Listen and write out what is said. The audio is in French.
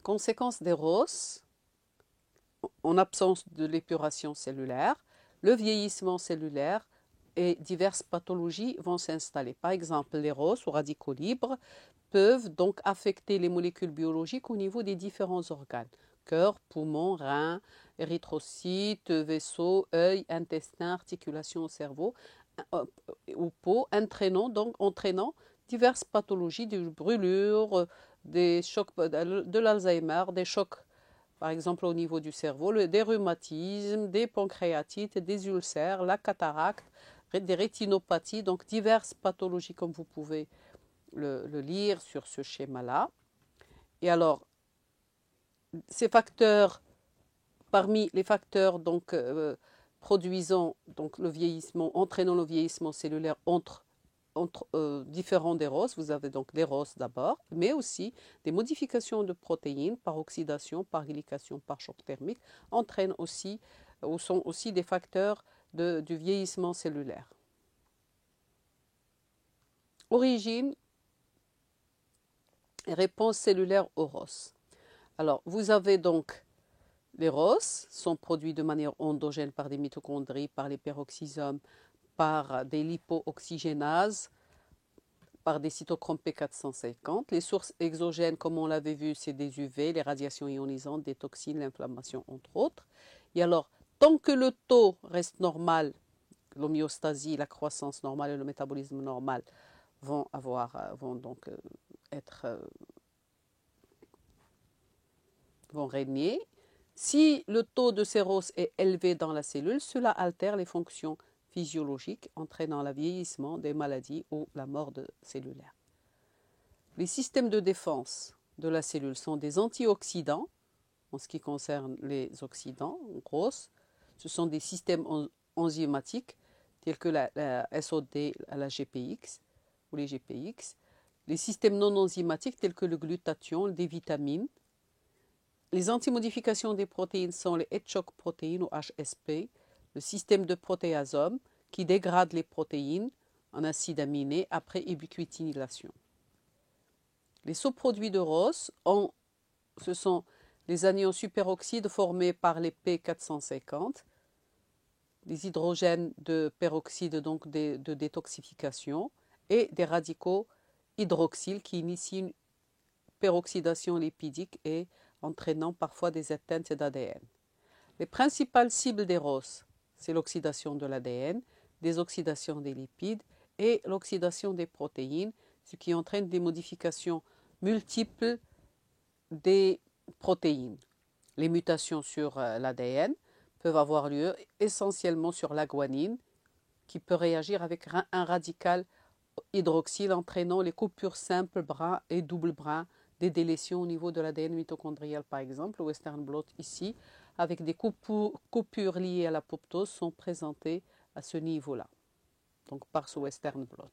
Conséquence des ROS, en absence de l'épuration cellulaire, le vieillissement cellulaire et diverses pathologies vont s'installer. Par exemple, les ROS ou radicaux libres peuvent donc affecter les molécules biologiques au niveau des différents organes. Cœur, poumon, rein, érythrocytes, vaisseaux, œil, intestin, articulation au cerveau ou peau, entraînant diverses pathologies, des brûlures, des chocs de l'Alzheimer, des chocs par exemple au niveau du cerveau, des rhumatismes, des pancréatites, des ulcères, la cataracte, des rétinopathies, donc diverses pathologies comme vous pouvez le lire sur ce schéma-là. Et alors, ces facteurs, parmi les facteurs donc, produisant donc, le vieillissement, entraînant le vieillissement cellulaire entre différents des ROS, vous avez donc des ROS d'abord, mais aussi des modifications de protéines par oxydation, par glycation, par choc thermique, entraînent aussi, ou sont aussi des facteurs du vieillissement cellulaire. Origine et réponse cellulaire aux ROS. Alors, vous avez donc les ROS, sont produits de manière endogène par des mitochondries, par les peroxysomes, par des lipo-oxygénases, par des cytochromes P450. Les sources exogènes, comme on l'avait vu, c'est des UV, les radiations ionisantes, des toxines, l'inflammation, entre autres. Et alors, tant que le taux reste normal, l'homéostasie, la croissance normale et le métabolisme normal vont régner. Si le taux de ces ROS est élevé dans la cellule, cela altère les fonctions physiologiques, entraînant le vieillissement, des maladies ou la mort cellulaire. Les systèmes de défense de la cellule sont des antioxydants, en ce qui concerne les oxydants, ROS. Ce sont des systèmes enzymatiques, tels que la SOD, la GPX ou les GPX. Les systèmes non enzymatiques, tels que le glutathion, des vitamines. Les antimodifications des protéines sont les head-shock protéines ou HSP, le système de protéasome qui dégrade les protéines en acides aminés après ubiquitinylation. Les sous-produits de ROS, ce sont les anions superoxydes formés par les P450, des hydrogènes de peroxyde donc de détoxification et des radicaux hydroxyles qui initient une peroxydation lipidique et entraînant parfois des atteintes d'ADN. Les principales cibles des ROS, c'est l'oxydation de l'ADN, désoxydation des lipides et l'oxydation des protéines, ce qui entraîne des modifications multiples des protéines. Les mutations sur l'ADN peuvent avoir lieu essentiellement sur la guanine, qui peut réagir avec un radical hydroxyle entraînant les coupures simples brun et double brun, des délétions au niveau de l'ADN mitochondrial par exemple. Le Western blot ici, avec des coupures liées à l'apoptose, sont présentées à ce niveau-là, donc par ce Western blot.